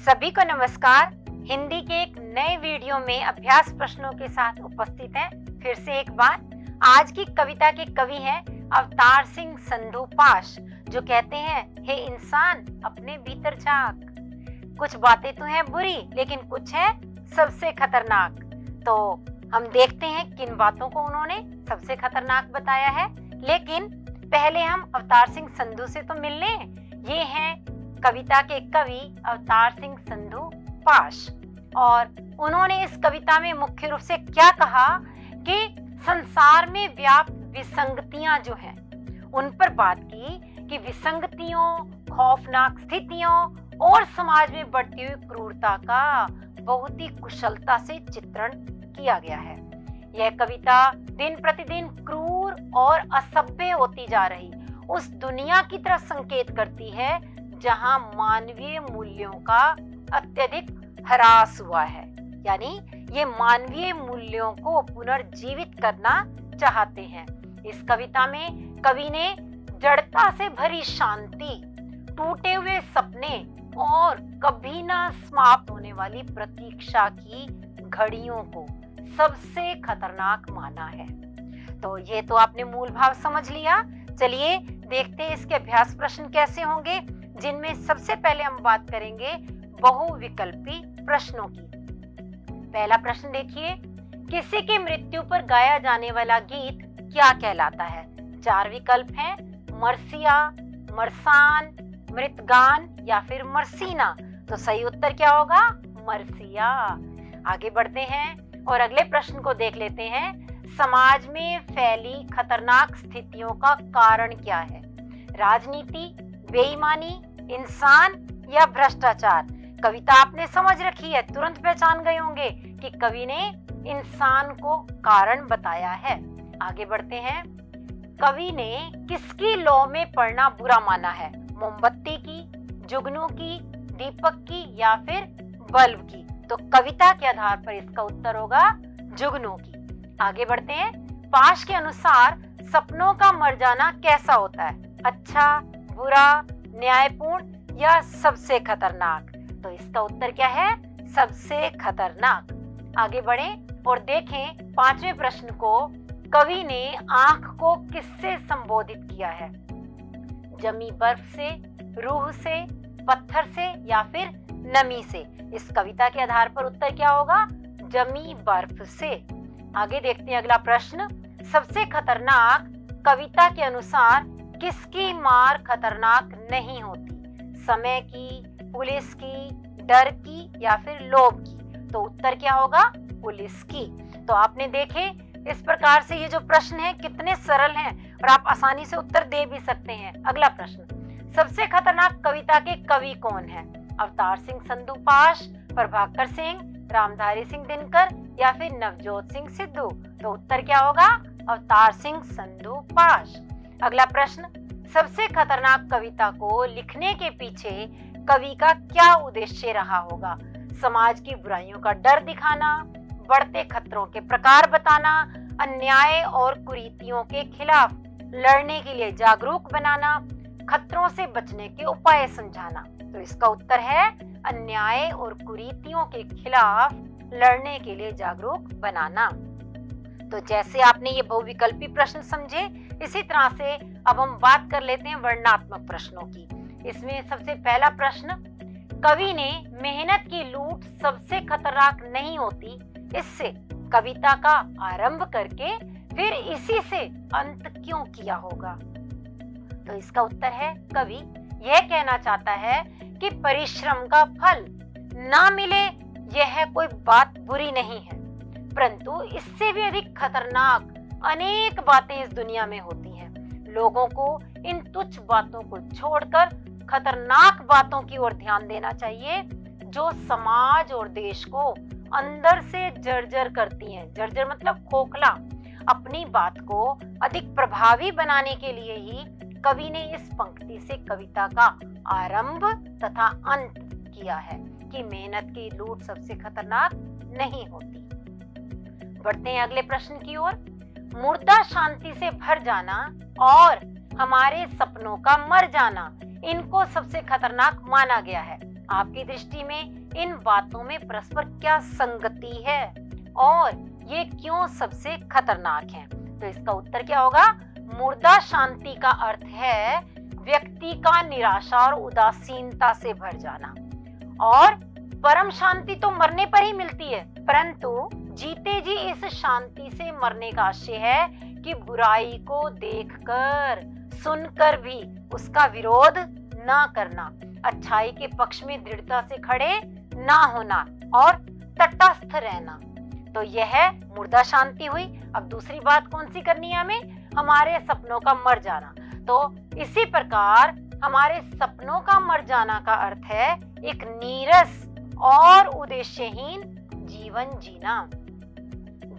सभी को नमस्कार। हिंदी के एक नए वीडियो में अभ्यास प्रश्नों के साथ उपस्थित हैं फिर से एक बार। आज की कविता के कवि हैं अवतार सिंह संधू पाश, जो कहते हैं, हे इंसान अपने भीतर झांक। कुछ बातें तो हैं बुरी, लेकिन कुछ है सबसे खतरनाक। तो हम देखते हैं किन बातों को उन्होंने सबसे खतरनाक बताया है। लेकिन पहले हम अवतार सिंह संधू से तो मिल लें। ये हैं कविता के कवि अवतार सिंह संधू पाश, और उन्होंने इस कविता में मुख्य रूप से क्या कहा कि संसार में व्याप्त विसंगतियां जो हैं उन पर बात की कि विसंगतियों, खौफनाक स्थितियों और समाज में बढ़ती हुई क्रूरता का बहुत ही कुशलता से चित्रण किया गया है। यह कविता दिन प्रतिदिन क्रूर और असभ्य होती जा रही उस दुनिया की तरफ संकेत करती है जहां मानवीय मूल्यों का अत्यधिक ह्रास हुआ है। यानी ये मानवीय मूल्यों को पुनर्जीवित करना चाहते हैं। इस कविता में कवि ने जड़ता से भरी शांति, टूटे हुए सपने और कभी ना समाप्त होने वाली प्रतीक्षा की घड़ियों को सबसे खतरनाक माना है। तो ये तो आपने मूल भाव समझ लिया। चलिए देखते हैं इसके अभ्यास प्रश्न कैसे होंगे, जिनमें सबसे पहले हम बात करेंगे बहुविकल्पी प्रश्नों की। पहला प्रश्न देखिए, किसी की मृत्यु पर गाया जाने वाला गीत क्या कहलाता है? 4 विकल्प हैं, मरसिया, मरसान, मृतगान या फिर मरसीना। तो सही उत्तर क्या होगा? मरसिया। आगे बढ़ते हैं और अगले प्रश्न को देख लेते हैं। समाज में फैली खतरनाक स्थितियों का कारण क्या है? राजनीति, बेईमानी, इंसान या भ्रष्टाचार? कविता आपने समझ रखी है, तुरंत पहचान गए होंगे कि कवि ने इंसान को कारण बताया है। आगे बढ़ते हैं। कवि ने किसकी लौ में पढ़ना बुरा माना है? मोमबत्ती की, जुगनू की, दीपक की या फिर बल्ब की? तो कविता के आधार पर इसका उत्तर होगा जुगनू की। आगे बढ़ते हैं। पाश के अनुसार सपनों का मर जाना कैसा होता है? अच्छा, बुरा, न्यायपूर्ण या सबसे खतरनाक? तो इसका उत्तर क्या है? सबसे खतरनाक। आगे बढ़ें और देखें 5वें प्रश्न को। कवि ने आंख को किससे संबोधित किया है? जमी बर्फ से, रूह से, पत्थर से या फिर नमी से? इस कविता के आधार पर उत्तर क्या होगा? जमी बर्फ से। आगे देखते हैं अगला प्रश्न। सबसे खतरनाक कविता के अनुसार किसकी मार खतरनाक नहीं होती? समय की, पुलिस की, डर की या फिर लोभ की? तो उत्तर क्या होगा? पुलिस की। तो आपने देखे इस प्रकार से ये जो प्रश्न है कितने सरल हैं और आप आसानी से उत्तर दे भी सकते हैं। अगला प्रश्न, सबसे खतरनाक कविता के कवि कौन है? अवतार सिंह संधू पाश, प्रभाकर सिंह, रामधारी सिंह दिनकर या फिर नवजोत सिंह सिद्धू? तो उत्तर क्या होगा? अवतार सिंह संधू पाश। अगला प्रश्न, सबसे खतरनाक कविता को लिखने के पीछे कवि का क्या उद्देश्य रहा होगा? समाज की बुराइयों का डर दिखाना, बढ़ते खतरों के प्रकार बताना, अन्याय और कुरीतियों के खिलाफ लड़ने के लिए जागरूक बनाना, खतरों से बचने के उपाय समझाना? तो इसका उत्तर है अन्याय और कुरीतियों के खिलाफ लड़ने के लिए जागरूक बनाना। तो जैसे आपने ये बहुविकल्पी प्रश्न समझे, इसी तरह से अब हम बात कर लेते हैं वर्णनात्मक प्रश्नों की। इसमें सबसे पहला प्रश्न, कवि ने मेहनत की लूट सबसे खतरनाक नहीं होती, इससे कविता का आरंभ करके फिर इसी से अंत क्यों किया होगा? तो इसका उत्तर है, कवि यह कहना चाहता है कि परिश्रम का फल ना मिले यह कोई बात बुरी नहीं है, परंतु इससे भी अधिक खतरनाक अनेक बातें इस दुनिया में होती हैं। लोगों को इन तुच्छ बातों को छोड़कर खतरनाक बातों की ओर ध्यान देना चाहिए, जो समाज और देश को अंदर से जर्जर करती हैं। जर्जर मतलब खोखला। अपनी बात को अधिक प्रभावी बनाने के लिए ही कवि ने इस पंक्ति से कविता का आरंभ तथा अंत किया है कि मेहनत की लूट सबसे खतरनाक नहीं होती। बढ़ते हैं अगले प्रश्न की ओर। मुर्दा शांति से भर जाना और हमारे सपनों का मर जाना, इनको सबसे खतरनाक माना गया है। आपकी दृष्टि में इन बातों में परस्पर क्या संगति है और ये क्यों सबसे खतरनाक है? तो इसका उत्तर क्या होगा? मुर्दा शांति का अर्थ है व्यक्ति का निराशा और उदासीनता से भर जाना, और परम शांति तो मरने पर ही मिलती है, परंतु जीते जी इस शांति से मरने का आशय है कि बुराई को देखकर सुनकर भी उसका विरोध ना करना, अच्छाई के पक्ष में दृढ़ता से खड़े ना होना और तटस्थ रहना। तो यह मुर्दा शांति हुई। अब दूसरी बात कौन सी करनी है हमें? हमारे सपनों का मर जाना। तो इसी प्रकार हमारे सपनों का मर जाना का अर्थ है एक नीरस और उद्देश्यहीन जीवन जीना।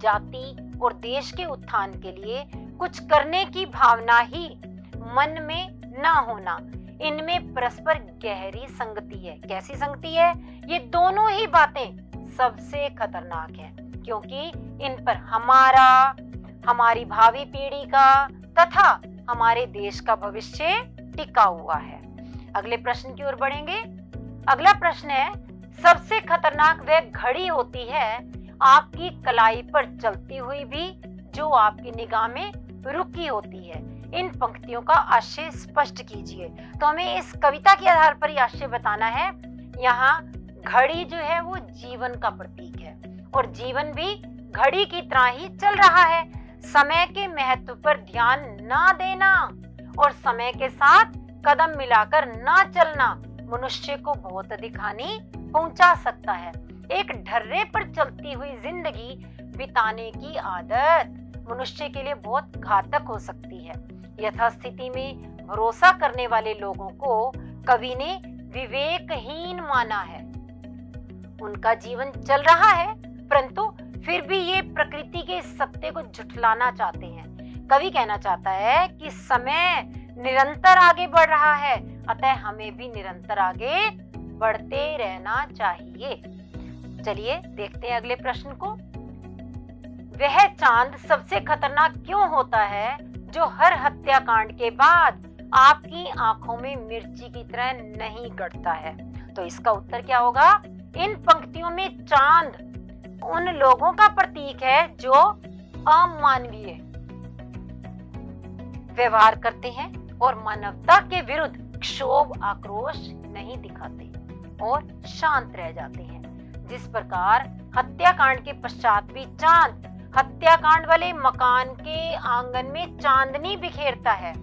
जाति और देश के उत्थान के लिए कुछ करने की भावना ही मन में न होना, इनमें परस्पर गहरी संगति है। कैसी संगति है? ये दोनों ही बातें सबसे खतरनाक है, क्योंकि इन पर हमारा, हमारी भावी पीढ़ी का तथा हमारे देश का भविष्य टिका हुआ है। अगले प्रश्न की ओर बढ़ेंगे। अगला प्रश्न है, सबसे खतरनाक वह घड़ी होती है आपकी कलाई पर चलती हुई भी जो आपकी निगाह में रुकी होती है। इन पंक्तियों का आशय स्पष्ट कीजिए। तो हमें इस कविता के आधार पर यह आशय बताना है। यहाँ घड़ी जो है वो जीवन का प्रतीक है और जीवन भी घड़ी की तरह ही चल रहा है। समय के महत्व पर ध्यान ना देना और समय के साथ कदम मिलाकर ना चलना मनुष्य को बहुत अधिक हानि पहुंचा सकता है। एक ढर्रे पर चलती हुई जिंदगी बिताने की आदत मनुष्य के लिए बहुत घातक हो सकती है। यथास्थिति में भरोसा करने वाले लोगों को कवि ने विवेकहीन माना है। उनका जीवन चल रहा है, परंतु फिर भी ये प्रकृति के सत्य को झुठलाना चाहते हैं। कवि कहना चाहता है कि समय निरंतर आगे बढ़ रहा है, अतः हमें भी निरंतर आगे बढ़ते रहना चाहिए। चलिए देखते हैं अगले प्रश्न को। वह चांद सबसे खतरनाक क्यों होता है जो हर हत्याकांड के बाद आपकी आंखों में मिर्ची की तरह नहीं गड़ता है? तो इसका उत्तर क्या होगा? इन पंक्तियों में चांद उन लोगों का प्रतीक है जो अमानवीय व्यवहार करते हैं और मानवता के विरुद्ध क्षोभ आक्रोश नहीं दिखाते और शांत रह जाते हैं। जिस प्रकार हत्याकांड के पश्चात भी चांद हत्याकांड वाले मकान के आंगन में चांदनी बिखेरता है,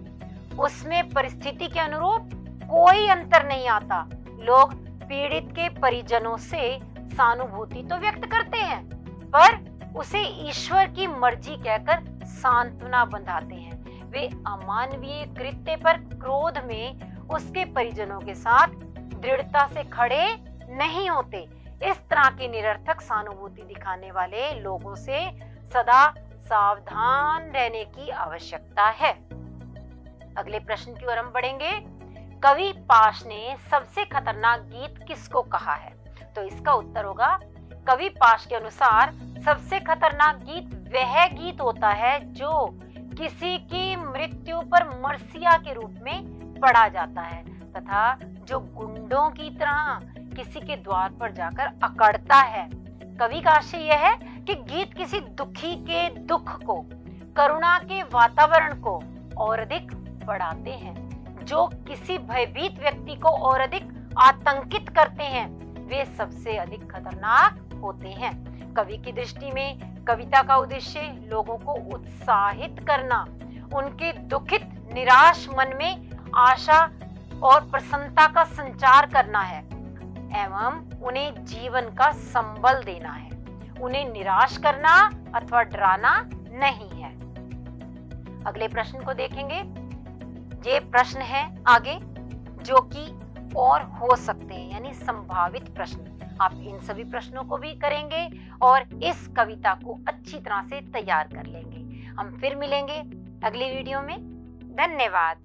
उसमें परिस्थिति के अनुरूप कोई अंतर नहीं आता। लोग पीड़ित के परिजनों से सहानुभूति तो व्यक्त करते हैं, पर उसे ईश्वर की मर्जी कहकर सांत्वना बंधाते हैं। वे अमानवीय कृत्य पर क्रोध में उसके परिजनों के साथ दृढ़ता से खड़े नहीं होते। इस तरह की निरर्थक सहानुभूति दिखाने वाले लोगों से सदा सावधान रहने की आवश्यकता है। अगले प्रश्न की ओर हम बढ़ेंगे। कवि पाश ने सबसे खतरनाक गीत किसको कहा है? तो इसका उत्तर होगा, कवि पाश के अनुसार सबसे खतरनाक गीत वह गीत होता है जो किसी की मृत्यु पर मरसिया के रूप में पढ़ा जाता है तथा जो गुंडों की तरह किसी के द्वार पर जाकर अकड़ता है। कवि का आशय यह है कि गीत किसी दुखी के दुख को, करुणा के वातावरण को और अधिक बढ़ाते हैं। जो किसी भयभीत व्यक्ति को और अधिक आतंकित करते हैं, वे सबसे अधिक खतरनाक होते हैं। कवि की दृष्टि में कविता का उद्देश्य लोगों को उत्साहित करना, उनके दुखित निराश मन में आशा और प्रसन्नता का संचार करना है एवं उन्हें जीवन का संबल देना है। उन्हें निराश करना अथवा डराना नहीं है। अगले प्रश्न को देखेंगे। ये प्रश्न है आगे जो कि और हो सकते हैं, यानी संभावित प्रश्न। आप इन सभी प्रश्नों को भी करेंगे और इस कविता को अच्छी तरह से तैयार कर लेंगे। हम फिर मिलेंगे अगली वीडियो में। धन्यवाद।